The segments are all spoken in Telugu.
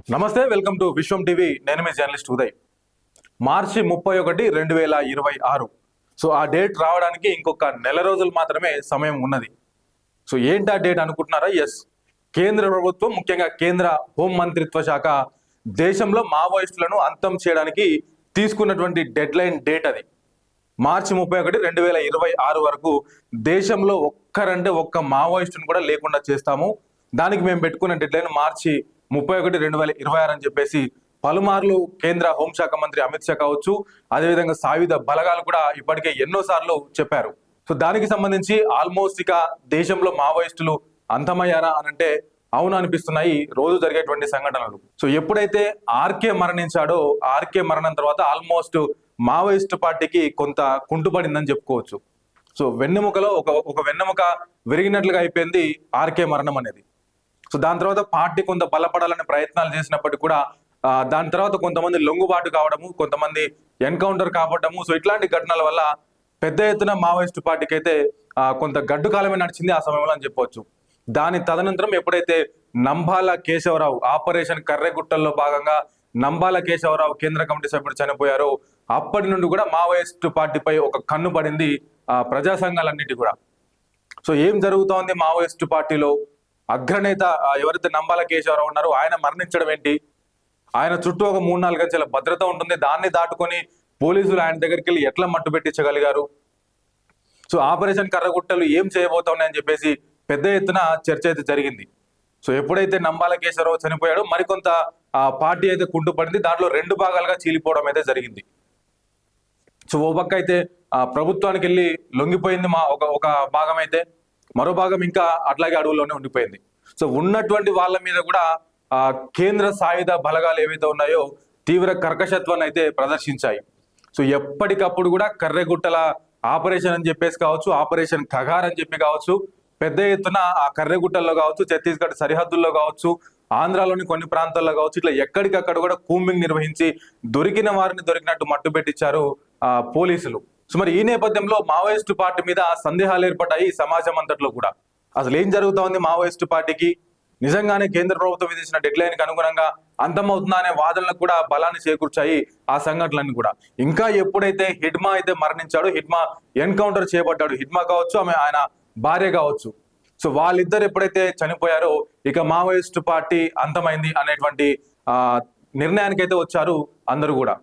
నమస్తే, వెల్కమ్ టు విశ్వం టీవీ. నేను మీ జర్నలిస్ట్ ఉదయ్. మార్చి 31, 2026. సో ఆ డేట్ రావడానికి ఇంకొక నెల రోజులు మాత్రమే సమయం ఉన్నది. సో ఏంటి ఆ డేట్ అనుకుంటున్నారా? ఎస్, కేంద్ర ప్రభుత్వం, ముఖ్యంగా కేంద్ర హోం మంత్రిత్వ శాఖ దేశంలో మావోయిస్టులను అంతం చేయడానికి తీసుకున్నటువంటి డెడ్ లైన్ డేట్ అది. మార్చి 31, 2026 వరకు దేశంలో ఒక్క మావోయిస్టును కూడా లేకుండా చేస్తాము. దానికి మేము పెట్టుకున్న డెడ్ లైన్ మార్చి 31, 2026 అని చెప్పేసి పలుమార్లు కేంద్ర హోంశాఖ మంత్రి అమిత్ షా కావచ్చు, అదేవిధంగా సాయుధ బలగాలు కూడా ఇప్పటికే ఎన్నోసార్లు చెప్పారు. సో దానికి సంబంధించి ఆల్మోస్ట్ ఇక దేశంలో మావోయిస్టులు అంతమయ్యారా అనంటే అవును అనిపిస్తున్నాయి రోజు జరిగేటువంటి సంఘటనలు. సో ఎప్పుడైతే ఆర్కే మరణించాడో, ఆర్కే మరణం తర్వాత ఆల్మోస్ట్ మావోయిస్ట్ పార్టీకి కొంత కుంటుపడిందని చెప్పుకోవచ్చు. సో వెన్నెముకలో ఒక వెన్నెముక విరిగినట్లుగా అయిపోయింది ఆర్కే మరణం అనేది. సో దాని తర్వాత పార్టీ కొంత బలపడాలనే ప్రయత్నాలు చేసినప్పటికీ కూడా దాని తర్వాత కొంతమంది లొంగుబాటు కావడము, కొంతమంది ఎన్కౌంటర్ కావడము, సో ఇట్లాంటి ఘటనల వల్ల పెద్ద ఎత్తున మావోయిస్ట్ పార్టీకి అయితే కొంత గడ్డు కాలమే నడిచింది ఆ సమయంలో అని చెప్పవచ్చు. దాని తదనంతరం ఎప్పుడైతే నంబాల కేశవరావు ఆపరేషన్ కర్రెగుట్టల్లో భాగంగా నంబాల కేశవరావు కేంద్ర కమిటీ సభ్యుడు చనిపోయారో అప్పటి నుండి కూడా మావోయిస్ట్ పార్టీపై ఒక కన్ను పడింది ప్రజా సంఘాలన్నిటి కూడా. సో ఏం జరుగుతోంది మావోయిస్ట్ పార్టీలో? అగ్రనేత ఎవరైతే నంబాల కేశవరావు ఉన్నారో ఆయన మరణించడం ఏంటి? ఆయన చుట్టూ ఒక 3-4 గంటల భద్రత ఉంటుంది. దాన్ని దాటుకొని పోలీసులు ఆయన దగ్గరికి వెళ్ళి ఎట్లా మట్టు పెట్టించగలిగారు? సో ఆపరేషన్ కర్రగుట్టలు ఏం చేయబోతున్నాయని చెప్పేసి పెద్ద ఎత్తున చర్చ అయితే జరిగింది. సో ఎప్పుడైతే నంబాల కేశవరావు చనిపోయాడో మరికొంత పార్టీ అయితే కుంటుపడింది. దాంట్లో 2 భాగాలుగా చీలిపోవడం అయితే జరిగింది. సో ఓ పక్క అయితే ప్రభుత్వానికి వెళ్ళి లొంగిపోయింది ఒక భాగం అయితే, మరో భాగం ఇంకా అట్లాగే అడవుల్లోనే ఉండిపోయింది. సో ఉన్నటువంటి వాళ్ళ మీద కూడా కేంద్ర సాయుధ బలగాలు ఏవైతే ఉన్నాయో తీవ్ర కర్కశత్వాన్ని అయితే ప్రదర్శించాయి. సో ఎప్పటికప్పుడు కూడా కర్రెగుట్టల ఆపరేషన్ అని చెప్పేసి కావచ్చు, ఆపరేషన్ ఖగార్ అని చెప్పి కావచ్చు, పెద్ద ఎత్తున ఆ కర్రెగుట్టల్లో కావచ్చు, ఛత్తీస్గఢ్ సరిహద్దుల్లో కావచ్చు, ఆంధ్రాలోని కొన్ని ప్రాంతాల్లో కావచ్చు, ఇట్లా ఎక్కడికక్కడ కూడా కూంబింగ్ నిర్వహించి దొరికిన వారిని దొరికినట్టు మట్టు పెట్టించారు పోలీసులు. సో మరి ఈ నేపథ్యంలో మావోయిస్టు పార్టీ మీద సందేహాలు ఏర్పడ్డాయి సమాజం అంతట్లో కూడా. అసలు ఏం జరుగుతా ఉంది మావోయిస్టు పార్టీకి? నిజంగానే కేంద్ర ప్రభుత్వం విధించిన డెడ్ లైన్ కి అనుగుణంగా అంతమవుతుందా అనే వాదనలకు కూడా బలాన్ని చేకూర్చాయి ఆ సంఘటనలన్నీ కూడా. ఇంకా ఎప్పుడైతే హిడ్మా అయితే మరణించాడో, హిడ్మా ఎన్కౌంటర్ చేయబడ్డాడు, హిడ్మా కావచ్చు, ఆయన భార్య కావచ్చు, సో వాళ్ళిద్దరు ఎప్పుడైతే చనిపోయారో ఇక మావోయిస్టు పార్టీ అంతమైంది అనేటువంటి నిర్ణయానికి అయితే వచ్చారు అందరూ కూడా.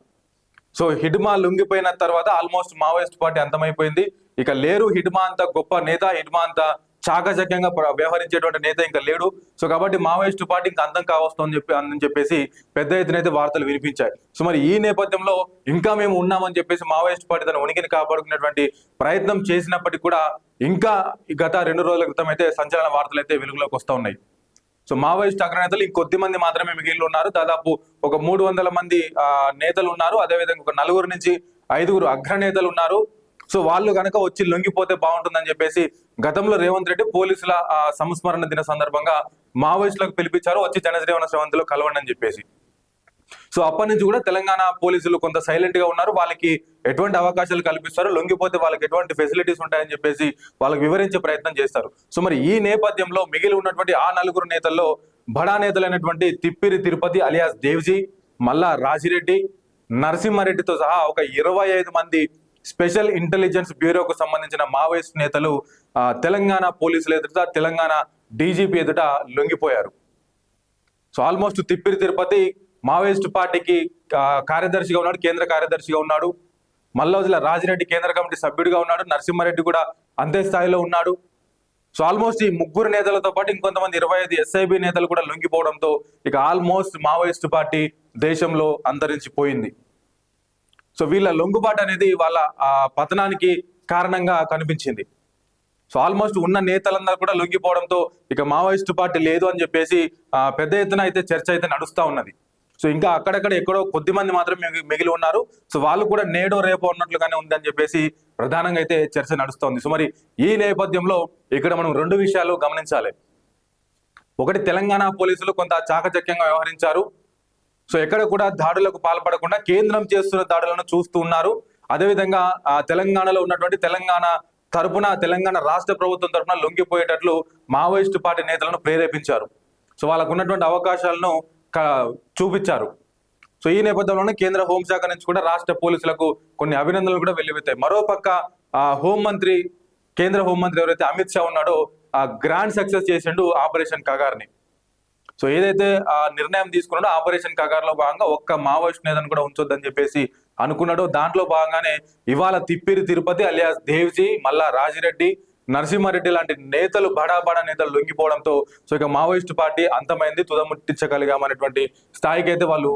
సో హిడ్మా లొంగిపోయిన తర్వాత ఆల్మోస్ట్ మావోయిస్ట్ పార్టీ అంతమైపోయింది. ఇక లేరు హిడ్మా అంత గొప్ప నేత, హిడ్మా అంత చాకచక్యంగా వ్యవహరించేటువంటి నేత ఇంకా లేడు. సో కాబట్టి మావోయిస్టు పార్టీ ఇంకా అంతం కావస్తుందని చెప్పేసి పెద్ద ఎత్తున అయితే వార్తలు వినిపించాయి. సో మరి ఈ నేపథ్యంలో ఇంకా మేము ఉన్నామని చెప్పేసి మావోయిస్ట్ పార్టీ తన ఉనికిని కాపాడుకునేటువంటి ప్రయత్నం చేసినప్పటికీ కూడా ఇంకా గత 2 రోజుల క్రితం అయితే సంచలన వార్తలు అయితే వెలుగులోకి వస్తూ ఉన్నాయి. సో మావోయిస్ట్ అగ్రనేతలు ఇంకొద్ది మంది మాత్రమే మిగిలి ఉన్నారు. దాదాపు ఒక 300 మంది నేతలు ఉన్నారు. అదేవిధంగా ఒక 4 నుంచి 5 అగ్రనేతలు ఉన్నారు. సో వాళ్ళు కనుక వచ్చి లొంగిపోతే బాగుంటుందని చెప్పేసి గతంలో రేవంత్ రెడ్డి పోలీసుల సంస్మరణ దిన సందర్భంగా మావోయిస్టులకు పిలిపించారు, వచ్చి జనజీవన స్రవంతిలో కలవండి అని చెప్పేసి. సో అప్పటి నుంచి కూడా తెలంగాణ పోలీసులు కొంత సైలెంట్ గా ఉన్నారు. వాళ్ళకి ఎటువంటి అవకాశాలు కల్పిస్తారు, లొంగిపోతే వాళ్ళకి ఎటువంటి ఫెసిలిటీస్ ఉంటాయని చెప్పేసి వాళ్ళకి వివరించే ప్రయత్నం చేస్తారు. సో మరి ఈ నేపథ్యంలో మిగిలి ఉన్నటువంటి ఆ 4 నేతల్లో బడా నేతలైనటువంటి తిప్పిరి తిరుపతి అలియాస్ దేవ్జీ, మల్లా రాజిరెడ్డి, నరసింహారెడ్డితో సహా ఒక 25 మంది స్పెషల్ ఇంటెలిజెన్స్ బ్యూరోకు సంబంధించిన మావోయిస్ట్ నేతలు తెలంగాణ పోలీసులు ఎదుట, తెలంగాణ డీజీపీ ఎదుట లొంగిపోయారు. So almost Tippiri Tirupati Maoist పార్టీకి కార్యదర్శిగా ఉన్నాడు, కేంద్ర కార్యదర్శిగా ఉన్నాడు. మల్లా రాజిరెడ్డి కేంద్ర కమిటీ సభ్యుడిగా ఉన్నాడు. నరసింహారెడ్డి కూడా అంతే స్థాయిలో ఉన్నాడు. సో ఆల్మోస్ట్ ఈ 3 నేతలతో పాటు ఇంకొంతమంది 25 ఎస్ఐబి నేతలు కూడా లొంగిపోవడంతో ఇక ఆల్మోస్ట్ మావోయిస్ట్ పార్టీ దేశంలో అంతరించిపోయింది. సో వీళ్ళ లొంగుబాటు అనేది వాళ్ళ పతనానికి కారణంగా కనిపించింది. సో ఆల్మోస్ట్ ఉన్న నేతలందరూ కూడా లొంగిపోవడంతో ఇక మావోయిస్టు పార్టీ లేదు అని చెప్పేసి పెద్ద ఎత్తున అయితే చర్చ అయితే నడుస్తూ ఉన్నది. సో ఇంకా అక్కడక్కడ ఎక్కడో కొద్ది మంది మాత్రం మిగిలి ఉన్నారు. సో వాళ్ళు కూడా నేడో రేపో ఉన్నట్లుగానే ఉందని చెప్పేసి ప్రధానంగా అయితే చర్చ నడుస్తోంది. సో మరి ఈ నేపథ్యంలో ఇక్కడ మనం 2 విషయాలు గమనించాలి. ఒకటి, తెలంగాణ పోలీసులు కొంత చాకచక్యంగా వ్యవహరించారు. సో ఎక్కడ కూడా దాడులకు పాల్పడకుండా కేంద్రం చేస్తున్న దాడులను చూస్తూ ఉన్నారు. అదేవిధంగా తెలంగాణలో ఉన్నటువంటి తెలంగాణ రాష్ట్ర ప్రభుత్వం తరఫున లొంగిపోయేటట్లు మావోయిస్టు పార్టీ నేతలను ప్రేరేపించారు. సో వాళ్ళకు ఉన్నటువంటి అవకాశాలను చూపించారు. సో ఈ నేపథ్యంలోనే కేంద్ర హోంశాఖ నుంచి కూడా రాష్ట్ర పోలీసులకు కొన్ని అభినందనలు కూడా వెల్లువెత్తాయి. మరోపక్క కేంద్ర హోంమంత్రి ఎవరైతే అమిత్ షా ఉన్నాడో గ్రాండ్ సక్సెస్ చేసిండు ఆపరేషన్ కగార్ని. సో ఏదైతే ఆ నిర్ణయం తీసుకున్నాడో ఆపరేషన్ కగార్లో భాగంగా ఒక్క మావోయిస్ట్ నేతను కూడా ఉంచొద్దని చెప్పేసి అనుకున్నాడో దాంట్లో భాగంగానే ఇవాళ తిప్పిరి తిరుపతి అలియాస్ దేవ్జీ, మల్లా రాజిరెడ్డి, నరసింహారెడ్డి లాంటి నేతలు బడా నేతలు లొంగిపోవడంతో సో ఇక మావోయిస్టు పార్టీ అంతమైంది, తుదముట్టించగలిగామనేటువంటి స్థాయికి అయితే వాళ్ళు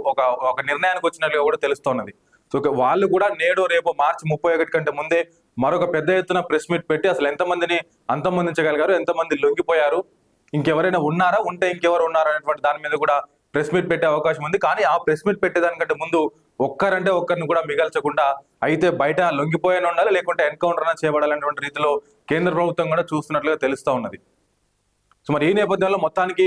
ఒక నిర్ణయానికి వచ్చినట్లుగా కూడా తెలుస్తోన్నది. సో వాళ్ళు కూడా నేడు రేపు మార్చి 31 కంటే ముందే మరొక పెద్ద ఎత్తున ప్రెస్ మీట్ పెట్టి అసలు ఎంతమందిని అంతమొందించగలిగారు, ఎంతమంది లొంగిపోయారు, ఇంకెవరైనా ఉన్నారా, ఉంటే ఇంకెవరు ఉన్నారా అనేటువంటి దాని మీద కూడా ప్రెస్ మీట్ పెట్టే అవకాశం ఉంది. కానీ ఆ ప్రెస్ మీట్ పెట్టేదానికంటే ముందు ఒక్కరిని కూడా మిగల్చకుండా అయితే బయట లొంగిపోయిన ఉండాలి, లేకుంటే ఎన్కౌంటర్ అయినా చేయబడాలనేటువంటి రీతిలో కేంద్ర ప్రభుత్వం కూడా చూస్తున్నట్లుగా తెలుస్తూ ఉన్నది. సో మరి ఈ నేపథ్యంలో మొత్తానికి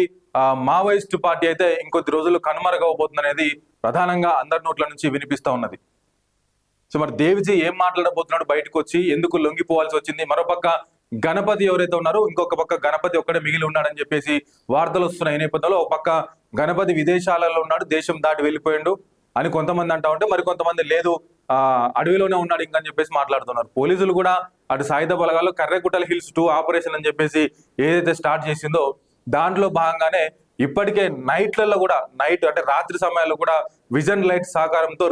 మావోయిస్టు పార్టీ అయితే ఇంకొద్ది రోజులు కనుమరుగవబోతుంది అనేది ప్రధానంగా అందరి నోట్ల నుంచి వినిపిస్తూ ఉన్నది. సో మరి దేవిజీ ఏం మాట్లాడబోతున్నాడు, బయటకు వచ్చి ఎందుకు లొంగిపోవాల్సి వచ్చింది, మరోపక్క గణపతి ఎవరైతే ఉన్నారో ఇంకొక పక్క గణపతి ఒక్కడే మిగిలి ఉన్నాడని చెప్పేసి వార్తలు వస్తున్నాయి. ఈ నేపథ్యంలో ఒక పక్క గణపతి విదేశాలలో ఉన్నాడు, దేశం దాటి వెళ్ళిపోయిండు అని కొంతమంది అంటా ఉంటే మరి కొంతమంది లేదు అడవిలోనే ఉన్నాడు ఇంకా అని చెప్పేసి మాట్లాడుతున్నారు. పోలీసులు కూడా అటు సాయుధ బలగాల్లో కర్రెగుట్టల హిల్స్ 2 ఆపరేషన్ అని చెప్పేసి ఏదైతే స్టార్ట్ చేసిందో దాంట్లో భాగంగానే ఇప్పటికే నైట్లలో కూడా అంటే రాత్రి సమయాల్లో కూడా విజన్ లైట్ సహకారంతో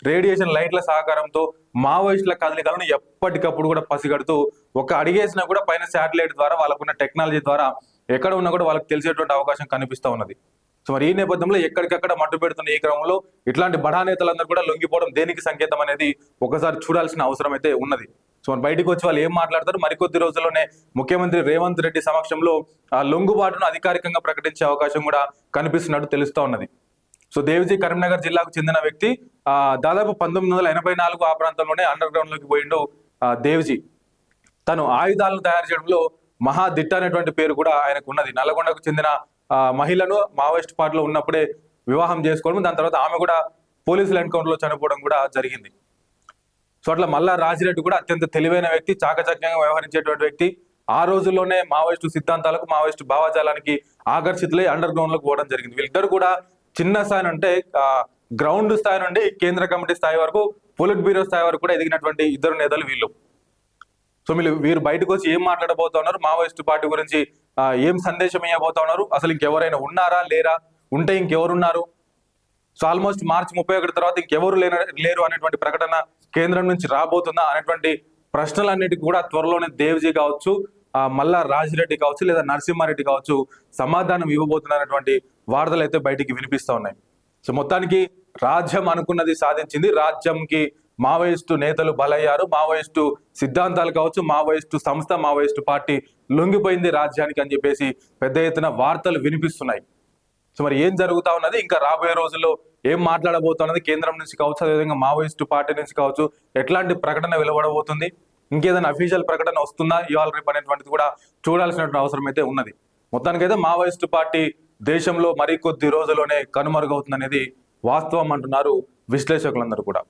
రేడియేషన్ లైట్ల సహకారంతో మావోయిస్టుల కదలికలను ఎప్పటికప్పుడు కూడా పసిగడుతూ ఒక అడిగేసినా కూడా పైన శాటిలైట్ ద్వారా వాళ్ళకున్న టెక్నాలజీ ద్వారా ఎక్కడ ఉన్నా కూడా వాళ్ళకి తెలిసేటువంటి అవకాశం కనిపిస్తూ ఉన్నది. సో మరి ఈ నేపథ్యంలో ఎక్కడికక్కడ మట్టు పెడుతున్న ఈ క్రమంలో ఇట్లాంటి బడా నేతలందరూ కూడా లొంగిపోవడం దేనికి సంకేతం అనేది ఒకసారి చూడాల్సిన అవసరం అయితే ఉన్నది. సో మరి బయటకు వచ్చి వాళ్ళు ఏం మాట్లాడతారు, మరికొద్ది రోజుల్లోనే ముఖ్యమంత్రి రేవంత్ రెడ్డి సమక్షంలో ఆ లొంగుబాటును అధికారికంగా ప్రకటించే అవకాశం కూడా కనిపిస్తున్నట్టు తెలుస్తూ ఉన్నది. సో దేవ్జీ కరీంనగర్ జిల్లాకు చెందిన వ్యక్తి. దాదాపు 1984 ఆ ప్రాంతంలోనే అండర్ గ్రౌండ్ లోకి పోయిండు దేవ్జీ. తను ఆయుధాలను తయారు చేయడంలో మహాదిట్ట అనేటువంటి పేరు కూడా ఆయనకు ఉన్నది. నల్లగొండకు చెందిన మహిళను మావోయిస్ట్ పార్టీలో ఉన్నప్పుడే వివాహం చేసుకోవడం, దాని తర్వాత ఆమె కూడా పోలీసుల ఎన్కౌంటర్ లో చనిపోవడం కూడా జరిగింది. సో అట్లా మల్లా రాజిరెడ్డి కూడా అత్యంత తెలివైన వ్యక్తి, చాకచక్యంగా వ్యవహరించేటువంటి వ్యక్తి. ఆ రోజుల్లోనే మావోయిస్టు సిద్ధాంతాలకు, మావోయిస్టు భావజాలానికి ఆకర్షితులై అండర్ గ్రౌండ్ లోకి పోవడం జరిగింది. వీళ్ళిద్దరు కూడా చిన్న స్థాయి అంటే గ్రౌండ్ స్థాయి నుండి కేంద్ర కమిటీ స్థాయి వరకు, పొలిట్ బ్యూరో స్థాయి వరకు కూడా ఎదిగినటువంటి ఇద్దరు నేతలు వీళ్ళు. సో వీరు బయటకు వచ్చి ఏం మాట్లాడబోతా ఉన్నారు, మావోయిస్టు పార్టీ గురించి ఏం సందేశం ఇవ్వబోతా ఉన్నారు, అసలు ఇంకెవరైనా ఉన్నారా లేరా, ఉంటే ఇంకెవరున్నారు, సో ఆల్మోస్ట్ మార్చి 31 తర్వాత ఇంకెవరు లేరు అనేటువంటి ప్రకటన కేంద్రం నుంచి రాబోతుందా అనేటువంటి ప్రశ్నలన్నిటికీ కూడా త్వరలోనే దేవ్జీ కావచ్చు, మల్లా రాజిరెడ్డి కావచ్చు, లేదా నరసింహారెడ్డి కావచ్చు సమాధానం ఇవ్వబోతున్నటువంటి వార్తలు అయితే బయటికి వినిపిస్తూ ఉన్నాయి. సో మొత్తానికి రాజ్యం అనుకున్నది సాధించింది. రాజ్యంకి మావోయిస్టు నేతలు బలయ్యారు, మావోయిస్టు సిద్ధాంతాలు కావచ్చు, మావోయిస్టు సంస్థ, మావోయిస్టు పార్టీ లొంగిపోయింది రాజ్యానికి అని చెప్పేసి పెద్ద ఎత్తున వార్తలు వినిపిస్తున్నాయి. సో మరి ఏం జరుగుతా ఉన్నది, ఇంకా రాబోయే రోజుల్లో ఏం మాట్లాడబోతున్నది, కేంద్రం నుంచి కావచ్చు, అదేవిధంగా మావోయిస్టు పార్టీ నుంచి కావచ్చు ఎట్లాంటి ప్రకటన వెలువడబోతుంది, ఇంకేదైనా అఫీషియల్ ప్రకటన వస్తుందా ఇవాళ రేపు అనేటువంటిది కూడా చూడాల్సినటువంటి అవసరం అయితే ఉన్నది. మొత్తానికైతే మావోయిస్టు పార్టీ దేశంలో మరికొద్ది రోజుల్లోనే కనుమరుగవుతుందనేది వాస్తవం అంటున్నారు విశ్లేషకులందరూ కూడా.